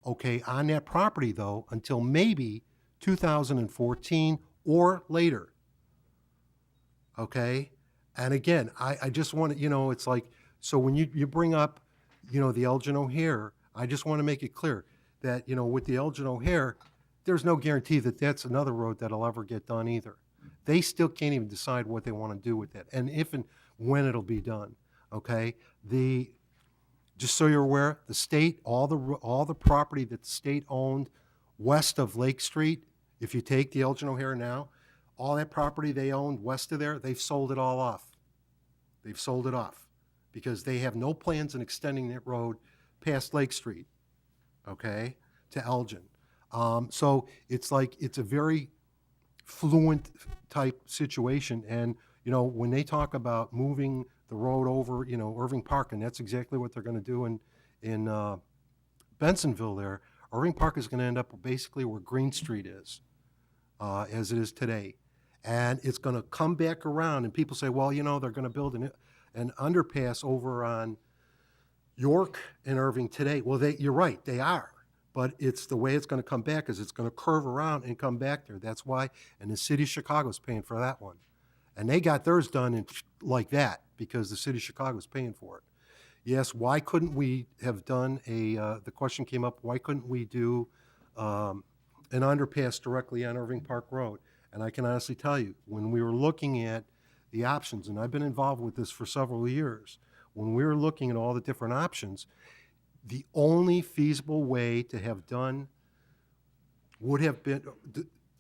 okay, on that property though, until maybe 2014 or later. Okay? And again, I just want to, it's like, so when you bring up, the Elgin O'Hare, I just want to make it clear that, with the Elgin O'Hare, there's no guarantee that that's another road that'll ever get done either. They still can't even decide what they want to do with that and if and when it'll be done. Okay? Just so you're aware, the state, all the property that the state owned west of Lake Street, if you take the Elgin O'Hare now, all that property they owned west of there, they've sold it all off. They've sold it off because they have no plans in extending that road past Lake Street, okay, to Elgin. So it's like it's a very fluent type situation. And, when they talk about moving the road over, Irving Park, and that's exactly what they're going to do in Bensonville there. Irving Park is going to end up basically where Green Street is, as it is today. And it's going to come back around, and people say, well, they're going to build an underpass over on York and Irving today. Well, you're right, they are. But it's the way it's going to come back is it's going to curve around and come back there. That's why, and the city of Chicago is paying for that one. And they got theirs done like that because the city of Chicago is paying for it. Yes, why couldn't we have done the question came up, why couldn't we do an underpass directly on Irving Park Road? And I can honestly tell you, when we were looking at the options, and I've been involved with this for several years, when we were looking at all the different options, the only feasible way to have done would have been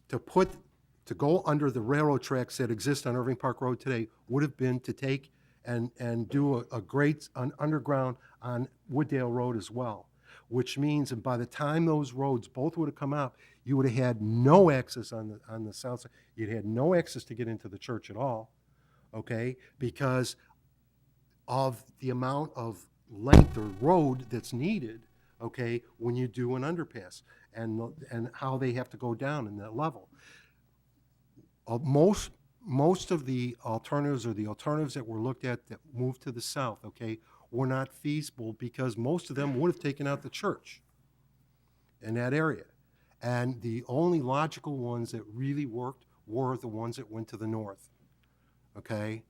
to go under the railroad tracks that exist on Irving Park Road today would have been to take and do a great underground on Wooddale Road as well, which means that by the time those roads both would have come out, you would have had no access on the south side. You'd had no access to get into the church at all, okay, because of the amount of length or road that's needed, okay, when you do an underpass and how they have to go down in that level. Most of the alternatives or the alternatives that were looked at that moved to the south, okay, were not feasible because most of them would have taken out the church in that area. And the only logical ones that really worked were the ones that went to the north, okay?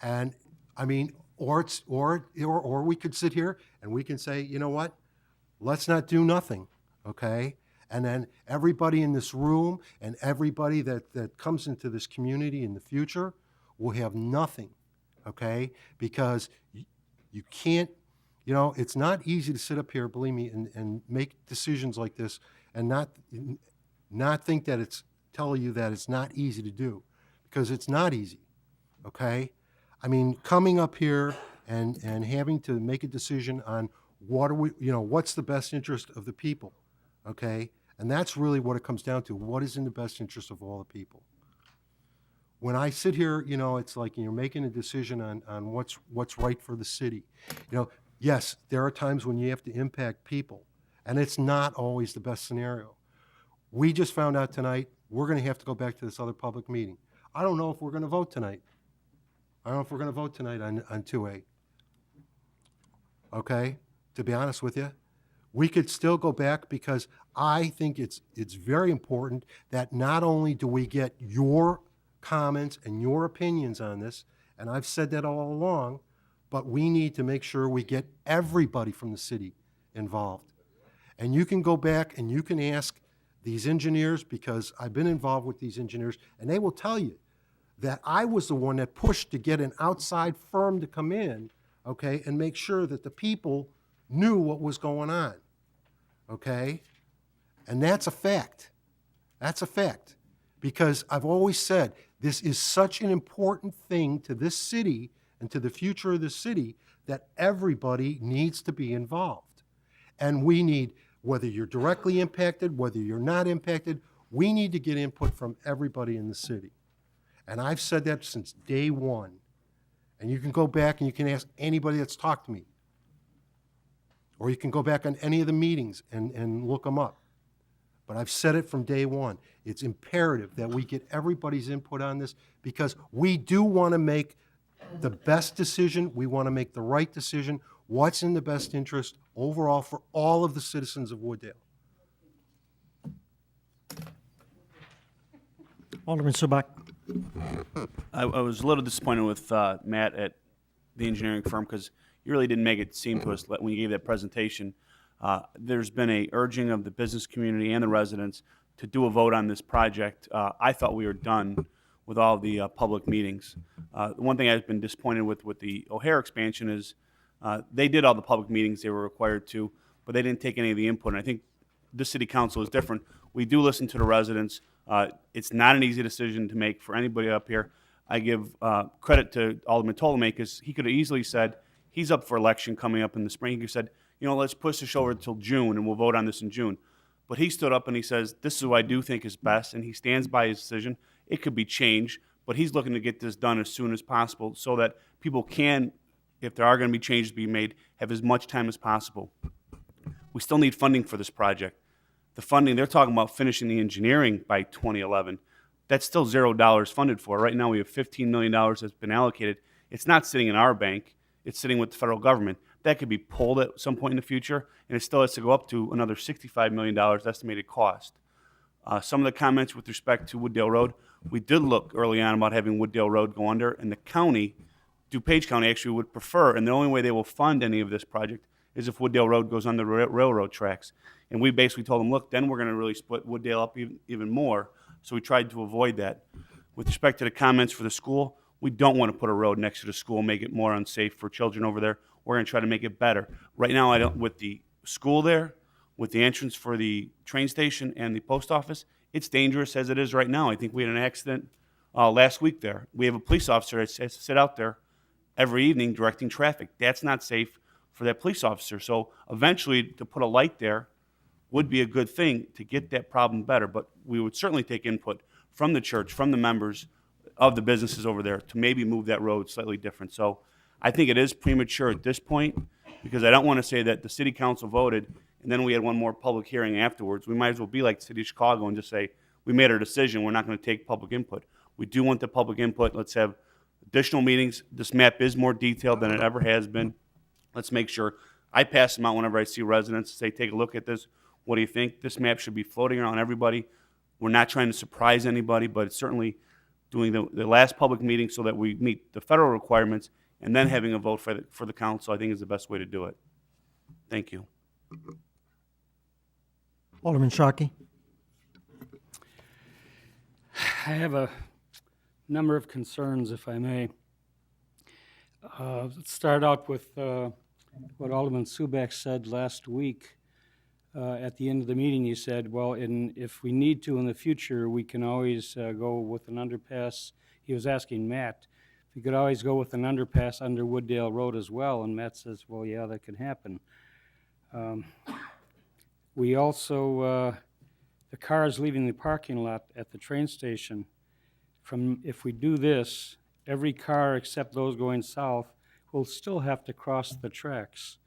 And I mean, or we could sit here and we can say, you know what, let's not do nothing, okay? And then everybody in this room and everybody that comes into this community in the future will have nothing, okay? Because you can't, it's not easy to sit up here, believe me, and make decisions like this and not think that it's telling you that it's not easy to do, because it's not easy, okay? I mean, coming up here and having to make a decision on what's the best interest of the people, okay? And that's really what it comes down to. What is in the best interest of all the people? When I sit here, it's like you're making a decision on what's right for the city. Yes, there are times when you have to impact people, and it's not always the best scenario. We just found out tonight we're going to have to go back to this other public meeting. I don't know if we're going to vote tonight. I don't know if we're going to vote tonight on 2A. Okay? To be honest with you, we could still go back because I think it's very important that not only do we get your comments and your opinions on this, and I've said that all along, but we need to make sure we get everybody from the city involved. And you can go back and you can ask these engineers, because I've been involved with these engineers, and they will tell you that I was the one that pushed to get an outside firm to come in, okay, and make sure that the people knew what was going on, okay? And that's a fact. That's a fact. Because I've always said this is such an important thing to this city and to the future of the city that everybody needs to be involved. And we need, whether you're directly impacted, whether you're not impacted, we need to get input from everybody in the city. And I've said that since day one. And you can go back and you can ask anybody that's talked to me. Or you can go back on any of the meetings and look them up. But I've said it from day one. It's imperative that we get everybody's input on this, because we do want to make the best decision. We want to make the right decision. What's in the best interest overall for all of the citizens of Wooddale. Alderman Subak. I was a little disappointed with Matt at the engineering firm because you really didn't make it seem to us when you gave that presentation. There's been a urging of the business community and the residents to do a vote on this project. I thought we were done with all the public meetings. The one thing I've been disappointed with the O'Hare expansion is they did all the public meetings they were required to, but they didn't take any of the input. And I think this city council is different. We do listen to the residents. It's not an easy decision to make for anybody up here. I give credit to Alderman Ptolemy because he could have easily said he's up for election coming up in the spring. He could have said, you know, let's push this over until June and we'll vote on this in June. But he stood up and he says, this is what I do think is best, and he stands by his decision. It could be changed, but he's looking to get this done as soon as possible so that people can, if there are going to be changes to be made, have as much time as possible. We still need funding for this project. The funding, they're talking about finishing the engineering by 2011. That's still $0 funded for. Right now we have $15 million that's been allocated. It's not sitting in our bank. It's sitting with the federal government. That could be pulled at some point in the future, and it still has to go up to another $65 million estimated cost. Some of the comments with respect to Wooddale Road, we did look early on about having Wooddale Road go under, and the county, DuPage County, actually would prefer, and the only way they will fund any of this project is if Wooddale Road goes on the railroad tracks. And we basically told them, look, then we're going to really split Wooddale up even more. So we tried to avoid that. With respect to the comments for the school, we don't want to put a road next to the school, make it more unsafe for children over there. We're going to try to make it better. Right now, with the school there, with the entrance for the train station and the post office, it's dangerous as it is right now. I think we had an accident last week there. We have a police officer that has to sit out there every evening directing traffic. That's not safe for that police officer. So eventually, to put a light there would be a good thing to get that problem better. But we would certainly take input from the church, from the members of the businesses over there to maybe move that road slightly different. So I think it is premature at this point because I don't want to say that the city council voted and then we had one more public hearing afterwards. We might as well be like the city of Chicago and just say, we made our decision, we're not going to take public input. We do want the public input. Let's have additional meetings. This map is more detailed than it ever has been. Let's make sure. I pass them out whenever I see residents, say, take a look at this. What do you think? This map should be floating around everybody. We're not trying to surprise anybody, but it's certainly doing the last public meeting so that we meet the federal requirements and then having a vote for the council, I think, is the best way to do it. Thank you. Alderman Shockey. I have a number of concerns, if I may. Let's start out with what Alderman Subak said last week. At the end of the meeting, you said, well, if we need to in the future, we can always go with an underpass. He was asking Matt if we could always go with an underpass under Wooddale Road as well, and Matt says, well, yeah, that can happen. We also, the cars leaving the parking lot at the train station, if we do this, every car except those going south will still have to cross the tracks.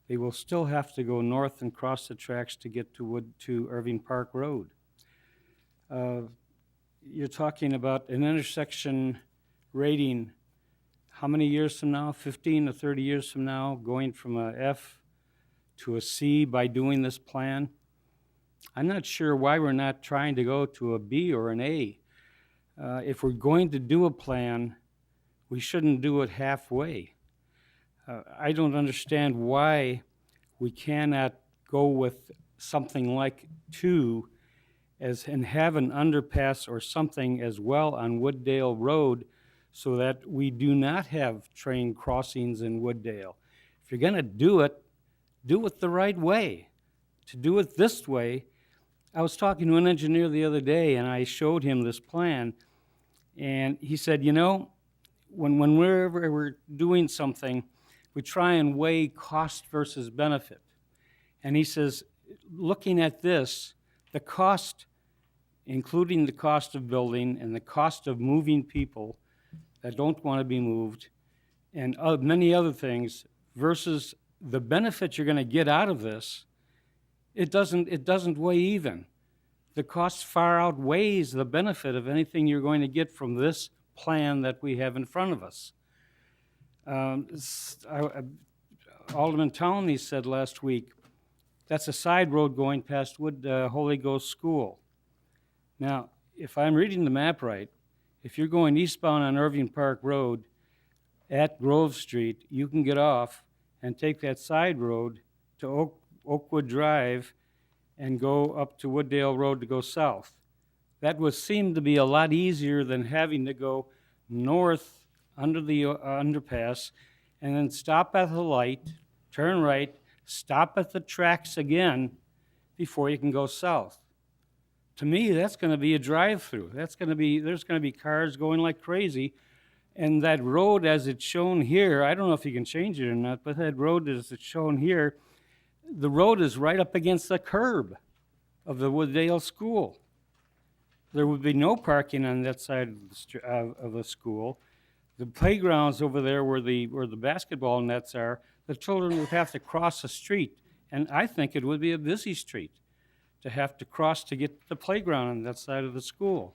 They will still have to go north and cross the tracks to get to Irving Park Road. You're talking about an intersection rating, how many years from now? 15 to 30 years from now, going from a F to a C by doing this plan? I'm not sure why we're not trying to go to a B or an A. If we're going to do a plan, we shouldn't do it halfway. I don't understand why we cannot go with something like 2 and have an underpass or something as well on Wooddale Road so that we do not have train crossings in Wooddale. If you're going to do it the right way. To do it this way, I was talking to an engineer the other day and I showed him this plan and he said, you know, when we're doing something, we try and weigh cost versus benefit. And he says, looking at this, the cost, including the cost of building and the cost of moving people that don't want to be moved, and many other things, versus the benefit you're going to get out of this, it doesn't weigh even. The cost far outweighs the benefit of anything you're going to get from this plan that we have in front of us. Alderman Townley said last week, that's a side road going past Holy Ghost School. Now, if I'm reading the map right, if you're going eastbound on Irving Park Road at Grove Street, you can get off and take that side road to Oakwood Drive and go up to Wooddale Road to go south. That would seem to be a lot easier than having to go north under the underpass and then stop at the light, turn right, stop at the tracks again before you can go south. To me, that's going to be a drive-through. There's going to be cars going like crazy. And that road as it's shown here, I don't know if you can change it or not, but that road as it's shown here, the road is right up against the curb of the Wooddale School. There would be no parking on that side of the school. The playgrounds over there where the basketball nets are, the children would have to cross a street. And I think it would be a busy street to have to cross to get to the playground on that side of the school.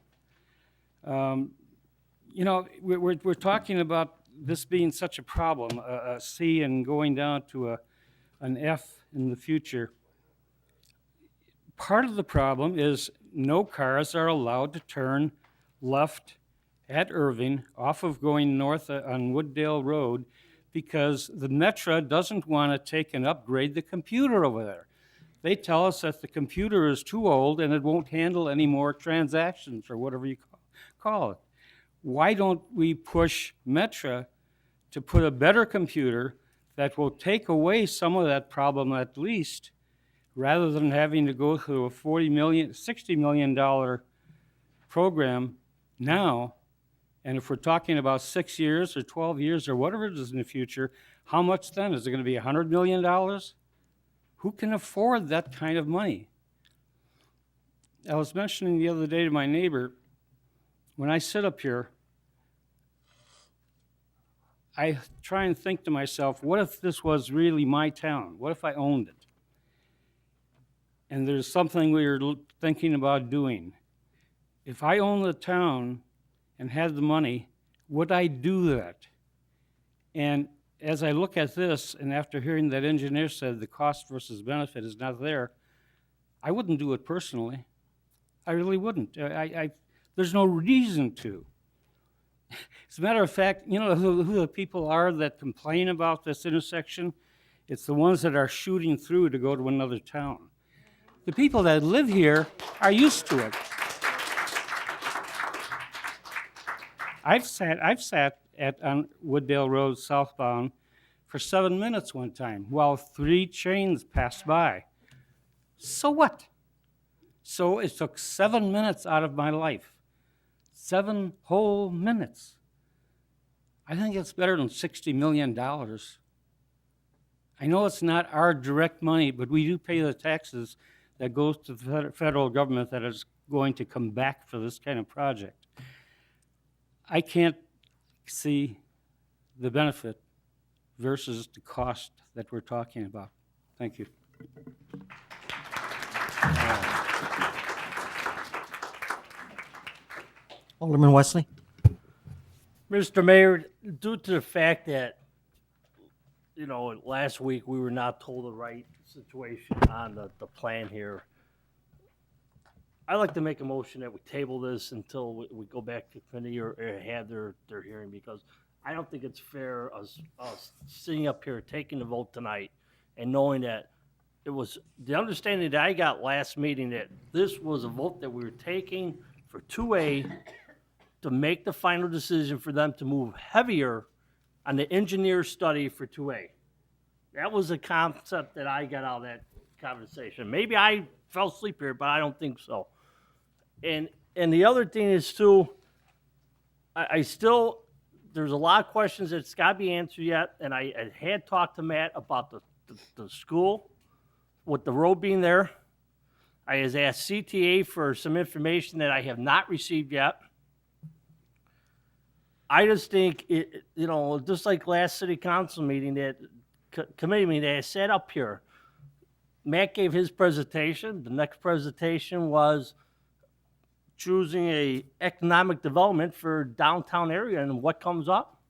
You know, we're talking about this being such a problem, a C and going down to an F in the future. Part of the problem is no cars are allowed to turn left at Irving off of going north on Wooddale Road because the Metra doesn't want to take and upgrade the computer over there. They tell us that the computer is too old and it won't handle any more transactions or whatever you call it. Why don't we push Metra to put a better computer that will take away some of that problem at least, rather than having to go through a $60 million program now? And if we're talking about 6 years or 12 years or whatever it is in the future, how much then? Is it going to be $100 million? Who can afford that kind of money? I was mentioning the other day to my neighbor, when I sit up here, I try and think to myself, what if this was really my town? What if I owned it? And there's something we were thinking about doing. If I owned the town and had the money, would I do that? And as I look at this, and after hearing that engineer said the cost versus benefit is not there, I wouldn't do it personally. I really wouldn't. There's no reason to. As a matter of fact, you know who the people are that complain about this intersection? It's the ones that are shooting through to go to another town. The people that live here are used to it. I've sat on Wooddale Road southbound for 7 minutes one time while 3 trains passed by. So what? So it took 7 minutes out of my life. 7 whole minutes. I think it's better than $60 million. I know it's not our direct money, but we do pay the taxes that goes to the federal government that is going to come back for this kind of project. I can't see the benefit versus the cost that we're talking about. Thank you. Alderman Wesley? Mr. Mayor, due to the fact that, last week we were not told the right situation on the plan here, I'd like to make a motion that we table this until we go back to committee or have their hearing, because I don't think it's fair us sitting up here taking the vote tonight and knowing that it was the understanding that I got last meeting that this was a vote that we were taking for 2A to make the final decision for them to move heavier on the engineer study for 2A. That was a concept that I got out of that conversation. Maybe I fell asleep here, but I don't think so. And the other thing is too, I still, there's a lot of questions that's got to be answered yet, and I had talked to Matt about the school, with the road being there. I has asked CTA for some information that I have not received yet. I just think, just like last city council meeting, that committee meeting that I sat up here, Matt gave his presentation. The next presentation was choosing a economic development for downtown area, and what comes up?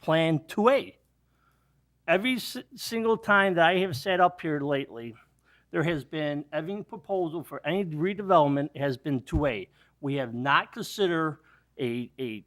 Plan 2A. Every single time that I have sat up here lately, there has been every proposal for any redevelopment has been 2A. we have not considered a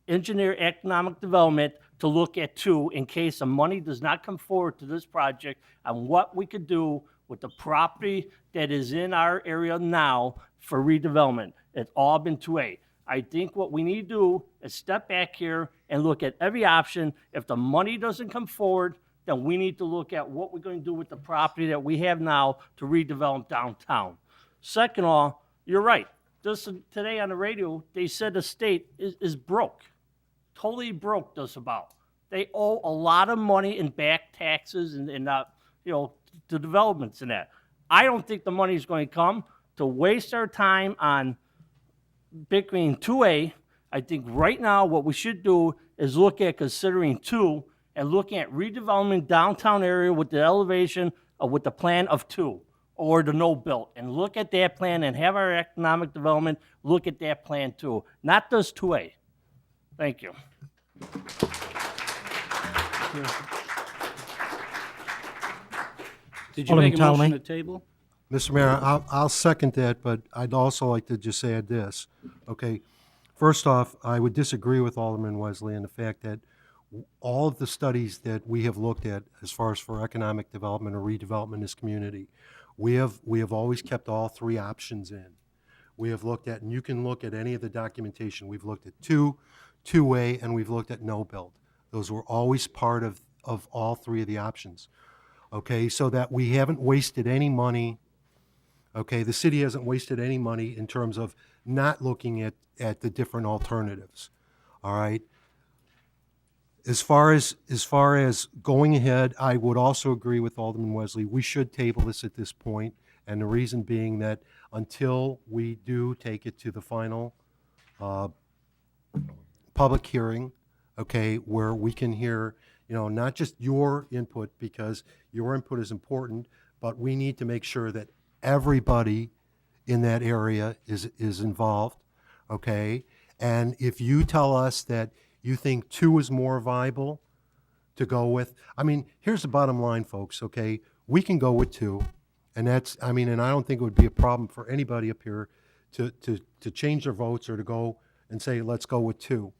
engineer economic development to look at two in case the money does not come forward to this project on what we could do with the property that is in our area now for redevelopment. It's all been 2A. I think what we need to do is step back here and look at every option. If the money doesn't come forward, then we need to look at what we're going to do with the property that we have now to redevelop downtown. Second of all, you're right. Just today on the radio, they said the state is broke. Totally broke just about. They owe a lot of money in back taxes and to developments and that. I don't think the money is going to come to waste our time on bickering 2A. I think right now what we should do is look at considering 2 and looking at redevelopment downtown area with the elevation with the plan of 2 or the no built, and look at that plan and have our economic development look at that plan too, not just 2A. Thank you. Did you Alderman make a motion Talmy? to table? Mr. Mayor, I'll second that, but I'd also like to just add this, okay? First off, I would disagree with Alderman Wesley in the fact that all of the studies that we have looked at as far as for economic development or redevelopment in this community, we have always kept all three options in. We have looked at, and you can look at any of the documentation, we've looked at 2A, and we've looked at no build. Those were always part of all three of the options, okay? So that we haven't wasted any money. Okay, the city hasn't wasted any money in terms of not looking at the different alternatives, all right? As far as going ahead, I would also agree with Alderman Wesley. We should table this at this point, and the reason being that until we do take it to the final public hearing, okay, where we can hear, not just your input, because your input is important, but we need to make sure that everybody in that area is involved, okay? And if you tell us that you think 2 is more viable to go with, here's the bottom line, folks, okay? We can go with 2, and and I don't think it would be a problem for anybody up here to change their votes or to go and say, let's go with 2,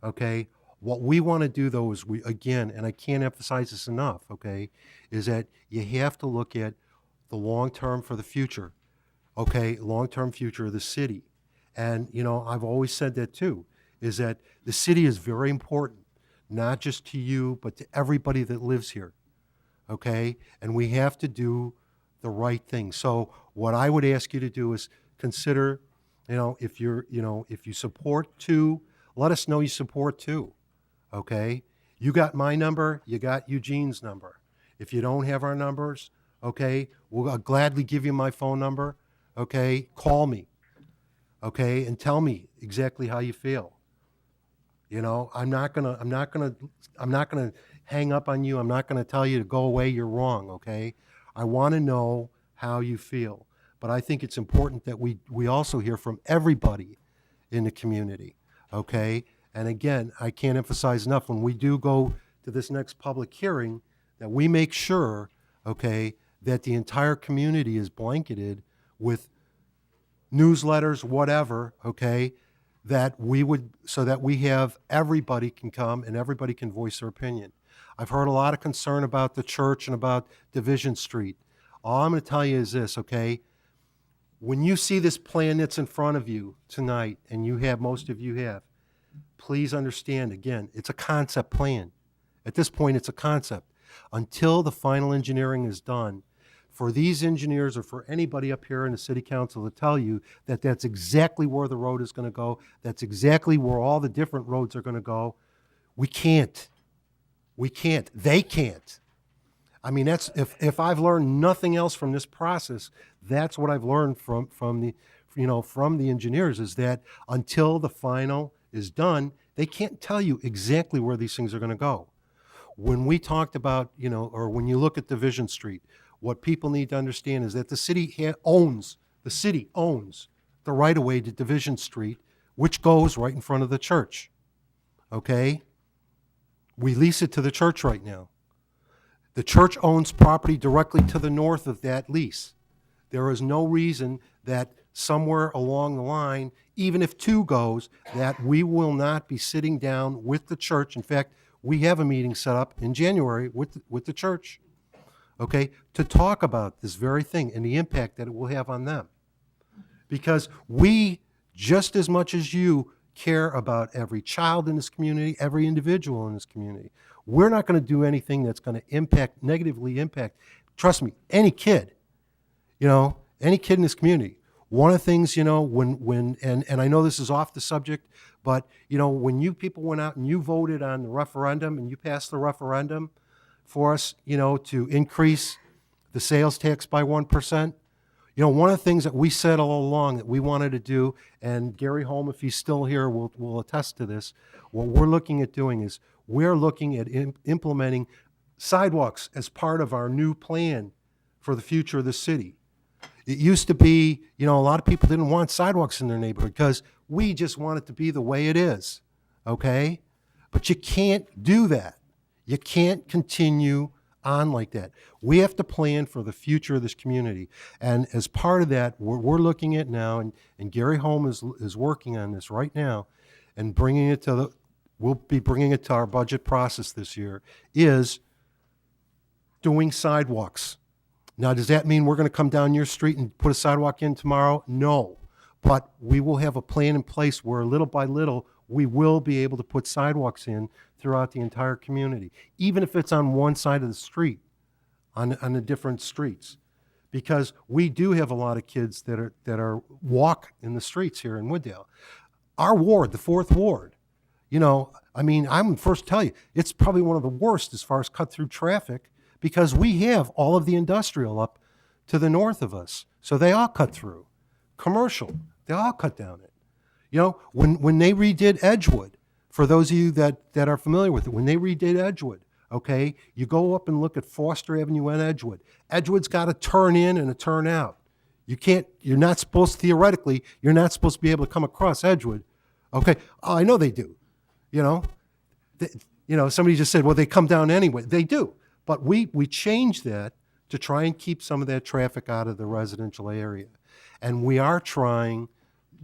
okay? What we want to do, though, is again, and I can't emphasize this enough, okay, is that you have to look at the long-term for the future, okay, long-term future of the city. And, I've always said that too, is that the city is very important, not just to you, but to everybody that lives here, okay? And we have to do the right thing. So what I would ask you to do is consider, if you support 2, let us know you support 2, okay? You got my number, you got Eugene's number. If you don't have our numbers, okay, I'll gladly give you my phone number, okay? Call me, okay, and tell me exactly how you feel. I'm not gonna hang up on you. I'm not gonna tell you to go away. You're wrong, okay? I want to know how you feel, but I think it's important that we also hear from everybody in the community, okay? And again, I can't emphasize enough, when we do go to this next public hearing, that we make sure, okay, that the entire community is blanketed with newsletters, whatever, okay, so that we have, everybody can come and everybody can voice their opinion. I've heard a lot of concern about the church and about Division Street. All I'm going to tell you is this, okay? When you see this plan that's in front of you tonight, and most of you have, please understand, again, it's a concept plan. At this point, it's a concept. Until the final engineering is done, for these engineers or for anybody up here in the city council to tell you that that's exactly where the road is going to go, that's exactly where all the different roads are going to go, we can't. We can't. They can't. That's, if I've learned nothing else from this process, that's what I've learned from the engineers, is that until the final is done, they can't tell you exactly where these things are going to go. When we talked about, or when you look at Division Street, what people need to understand is that the city owns the right-of-way to Division Street, which goes right in front of the church, okay? We lease it to the church right now. The church owns property directly to the north of that lease. there is no reason that somewhere along the line, even if two goes, that we will not be sitting down with the church. In fact, we have a meeting set up in January with the church, okay, to talk about this very thing and the impact that it will have on them. Because we, just as much as you, care about every child in this community, every individual in this community. We're not going to do anything that's going to negatively impact, trust me, any kid, any kid in this community. One of the things, and I know this is off the subject, but, when you people went out and you voted on the referendum and you passed the referendum for us, to increase the sales tax by 1%, one of the things that we said all along that we wanted to do, and Gary Holm, if he's still here, will attest to this, what we're looking at doing is we're looking at implementing sidewalks as part of our new plan for the future of the city. It used to be, a lot of people didn't want sidewalks in their neighborhood because we just want it to be the way it is, okay? But you can't do that. You can't continue on like that. We have to plan for the future of this community. And as part of that, we're looking at now, and Gary Holm is working on this right now, and we'll be bringing it to our budget process this year, is doing sidewalks. Now, does that mean we're going to come down your street and put a sidewalk in tomorrow? No. But we will have a plan in place where little by little, we will be able to put sidewalks in throughout the entire community, even if it's on one side of the street, on the different streets. Because we do have a lot of kids that are walk in the streets here in Wooddale. Our ward, the 4th Ward, I'm first to tell you, it's probably one of the worst as far as cut-through traffic, because we have all of the industrial up to the north of us. So they all cut through. Commercial, they all cut down it. When they redid Edgewood, for those of you that are familiar with it, when they redid Edgewood, okay, you go up and look at Foster Avenue and Edgewood. Edgewood's got a turn in and a turn out. You're not supposed to, theoretically, you're not supposed to be able to come across Edgewood. Okay, oh, I know they do. Somebody just said, well, they come down anyway. They do. But we changed that to try and keep some of that traffic out of the residential area. And we are trying,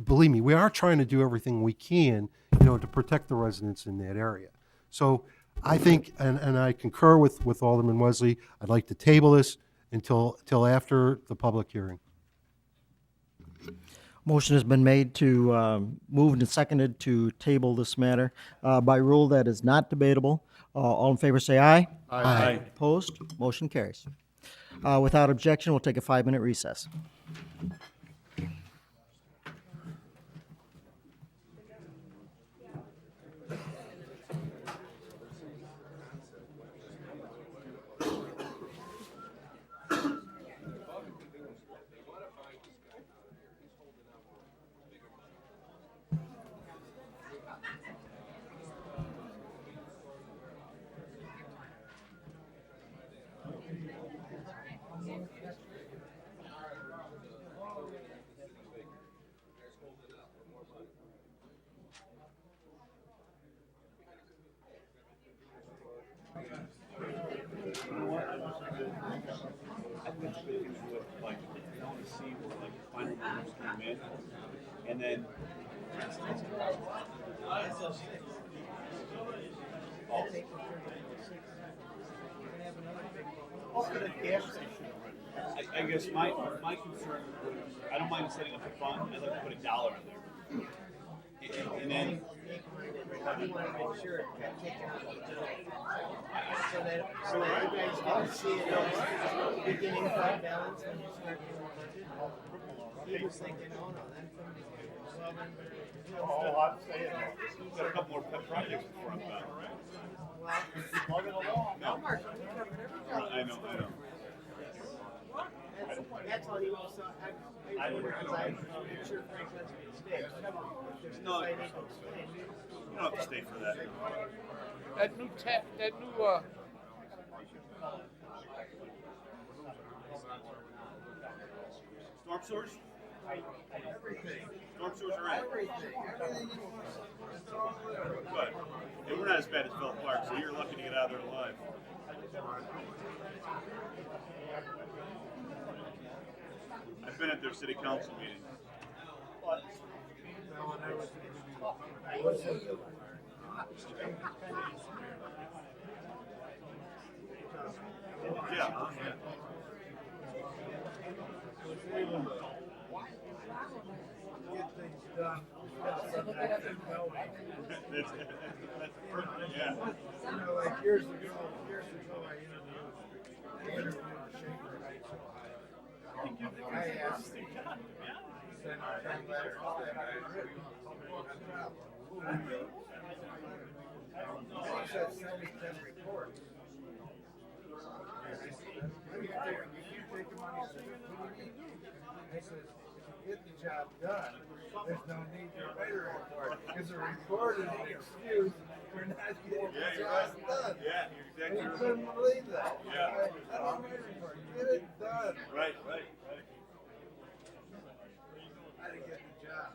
believe me, we are trying to do everything we can, to protect the residents in that area. So I think, and I concur with Alderman Wesley, I'd like to table this until after the public hearing. Motion has been made to, moved and seconded to table this matter. By rule, that is not debatable. All in favor say aye. Aye. Opposed? Motion carries. Without objection, we'll take a 5-minute recess. And then I guess my concern was, I don't mind setting up a fund. I'd like to put $1 in there. And then So you guys don't see it as beginning fund balance when you start doing the budget? He was thinking, oh no, then from the. Oh, I'm saying that. We've got a couple more pet projects in front of us, right? Plugging along. No. I know. That's all he was, I wonder, because I'm sure Frank lets me stay. No, you don't have to stay for that. That new Storm sewers? Storm sewers are in. Good. Yeah, we're not as bad as Philip Park, so you're lucky to get out of there alive. I've been at their city council meetings. Yeah. Get things done. That's perfect, yeah. You know, like years ago, I interviewed Shaker Heights, Ohio. I asked him to send 10 letters that I written. He said, send me 10 reports. You take the money, I said, what do you need? He says, if you get the job done, there's no need to write a report, because a report is an excuse for not getting the job done. Yeah, you're And exactly you right. couldn't believe that. Yeah. I don't write a report, get it done. Right. How to get the job.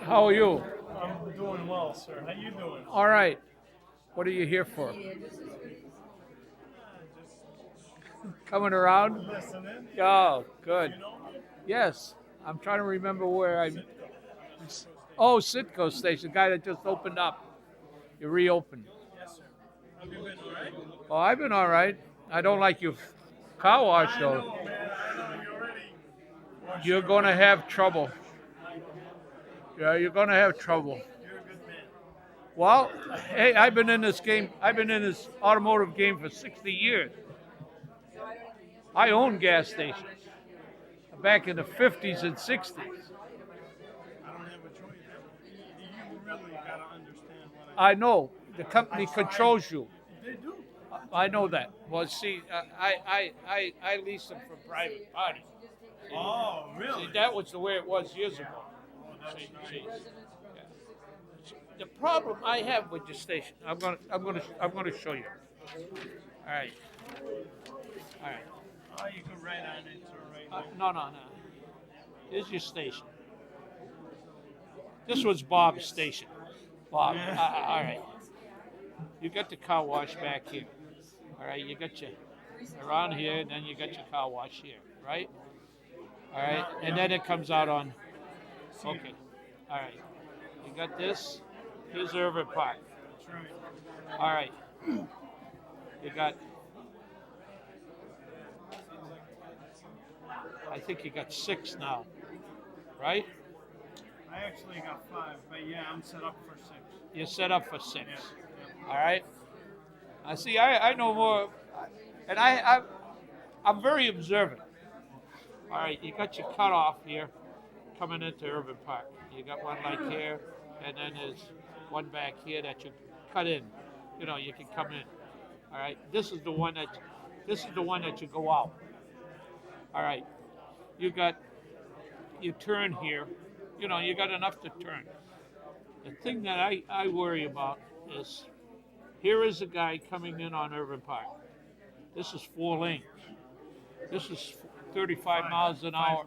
How are you? I'm doing well, sir. How you doing? All right. What are you here for? Coming around? Listening. Oh, good. You know me? Yes. I'm trying to remember where I. Oh, Sitco Station, the guy that just opened up. You reopened. Yes, sir. Have you been all right? Oh, I've been all right. I don't like your car wash I though. know, man. I know you already. You're gonna have trouble. Yeah, you're gonna have trouble. You're a good man. Well, hey, I've been in this game. I've been in this automotive game for 60 years. I own gas stations back in the 50s and 60s. I don't have a choice. You really gotta understand what I know the company controls you. They do. I know that. Well, see, I leased them from private parties. Oh, really? See, that was the way it was years ago. See. Yeah. The problem I have with the station, I'm gonna show you. All right. Oh, you can write on it, sir, right No. Here's your station. This was Bob's station. Bob. All right. You got the car wash back here. All right. You got your around here, and then you got your car wash here, right? All right. And then it comes out on. Okay. All right. You got this. Here's Irvin Park. That's right. All right. You got. I think you got 6 now, right? I actually got 5, but yeah, I'm set up for 6. You're set up for 6. Yeah. All right. I see. I know more, and I'm very observant. All right. You got your cutoff here, coming into Irvin Park. You got one like here, and then there's one back here that you cut in. You know, you can come in. All right. This is the one that you go out. All right. You turn here. You know, you got enough to turn. The thing that I worry about is, here is a guy coming in on Irvin Park. This is 4 lanes. This is 35 miles an hour.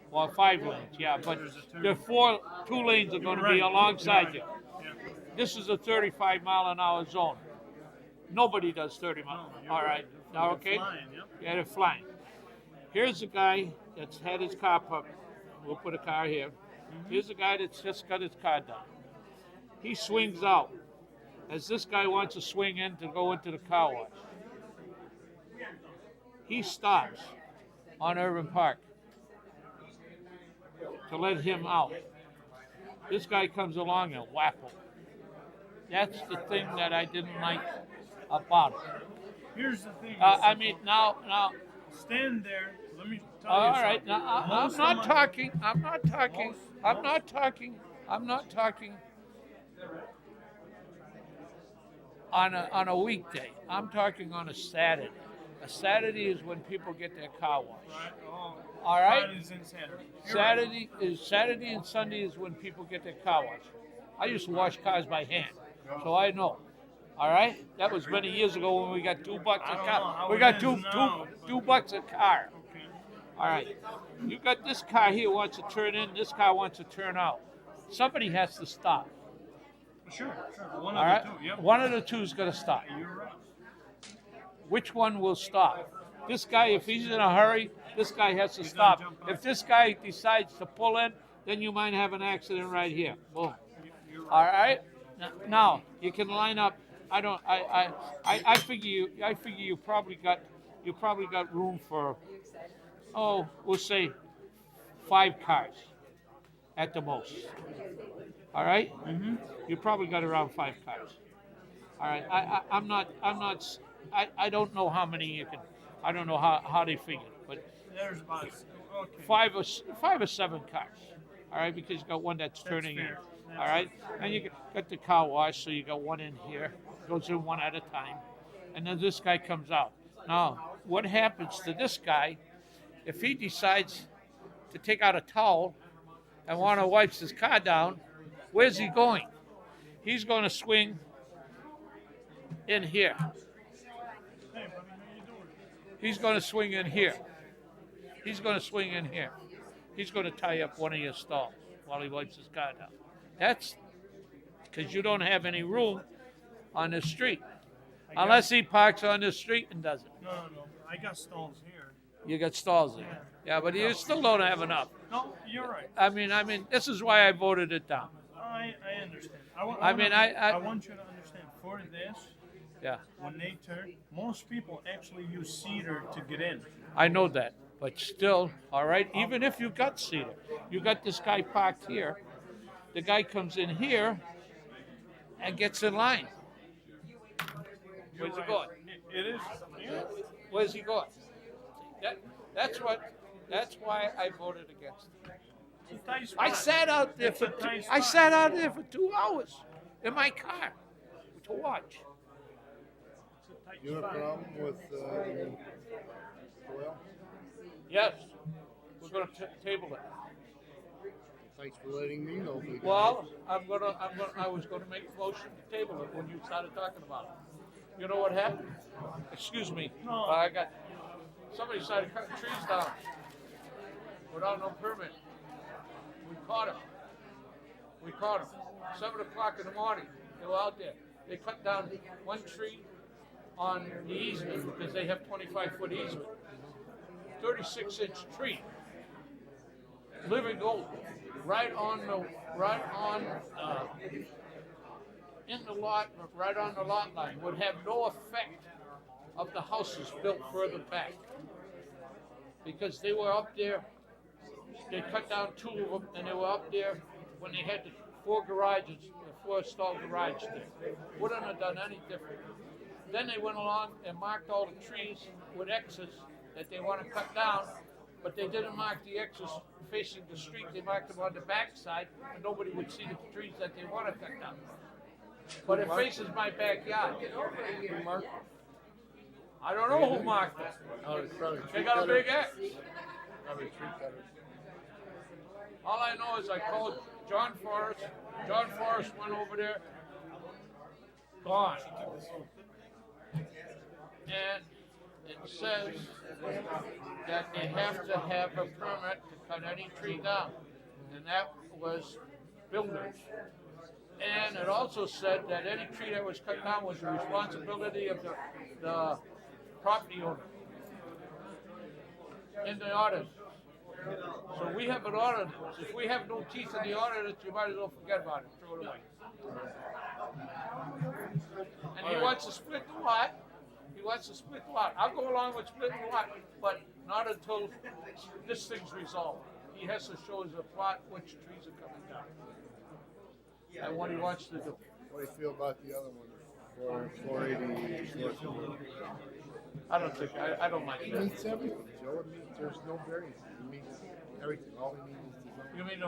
Well, 5 lanes, yeah, but the 2 lanes are going to be alongside you. This is a 35 mile an hour zone. Nobody does 30 miles. All right, now okay? Flying, yep. Yeah, they're flying. Here's a guy that's had his car pumped. We'll put a car here. Here's a guy that's just got his car done. He swings out as this guy wants to swing in to go into the car wash. He stops on Irvin Park to let him out. This guy comes along and whack him. That's the thing that I didn't like about it. Here's the thing. I mean, now. Stand there. Let me tell All you right, something. now I'm Most not of my- talking. I'm not talking. on a weekday. I'm talking on a Saturday. A Saturday is when people get their car washed. All right? Fridays and Saturdays. Saturday and Sunday is when people get their car washed. I used to wash cars by hand, so I know. All right? That was many years ago when we got $2 a I don't know car. how We it got is two now, two $2 a car. Okay. All right. You got this car here wants to turn in, this car wants to turn out. Somebody has to stop. Sure. One All of right? the two. Yep. One of the two's got to stop. You're right. Which one will stop? This guy, if he's in a hurry, this guy has to stop. jump out. If this guy decides to pull in, then you might have an accident right here. Boom. All right. Now you can line up. I figure you probably got room for, we'll say 5 cars at the most. All right. Mm-hmm. You probably got around 5 cars. All right. I don't know how many you can. I don't know how they figure, but There's about okay. 5 or 7 cars. All right, because you got one that's turning in. fair. All right, and you got the car wash, so you got one in here, goes in one at a time, and then this guy comes out. Now, what happens to this guy if he decides to take out a towel and want to wipe his car down? Where's he going? He's going to swing in here. Hey, buddy, how you doing? He's going to swing in here. He's going to swing in here. He's going to tie up one of your stalls while he wipes his car down. That's because you don't have any room on the street. Unless he parks on the street and does it. No. I got stalls here. You got stalls there. Yeah, but you still don't have enough. No, you're right. I mean, this is why I voted it down. I understand. I I want mean, you to understand. For this, Yeah, when they turn, most people actually use cedar to get in. I know that. But still, all right, even if you got cedar, you got this guy parked here. The guy comes in here and gets in line. Where's he going? It is. Yeah. Where's he going? That's why I voted against it. It's a tight I spot. sat out there It's for a tight I spot. sat out there for 2 hours in my car to watch. You have a problem with, oil? Yes, we're going to table it. Thanks for letting me know. big guy. Well, I was going to make a motion to table it when you started talking about it. You know what happened? Excuse me. No. Somebody started cutting trees down without no permit. We caught him. 7 o'clock in the morning, they were out there. They cut down one tree on the easement because they have 25-foot easement. 36-inch tree, living oak, in the lot, right on the lot line, would have no effect of the houses built further back. Because they were up there, they cut down 2 of them, and they were up there when they had the 4 garages, the 4-stall garage there. Wouldn't have done any different. Then they went along and marked all the trees with X's that they want to cut down, but they didn't mark the X's facing the street. They marked them on the back side, and nobody would see the trees that they want to cut down. But it faces my backyard. I don't know who marked it. They got a big X. All I know is I called John Forrest. John Forrest went over there. Gone. And it says that they have to have a permit to cut any tree down. And that was builders. And it also said that any tree that was cut down was the responsibility of the property owner in the ordinance. So we have an ordinance. If we have no teeth in the ordinance, you might as well forget about it, throw it away. And he wants to split the lot. I'll go along with splitting the lot, but not until this thing's resolved. He has to show us a plot which trees are coming down. And what he wants to do. What do you feel about the other one? 480. I don't mind It that. meets everything, Joe. It means there's no variance. It meets everything. All we need is design. You mean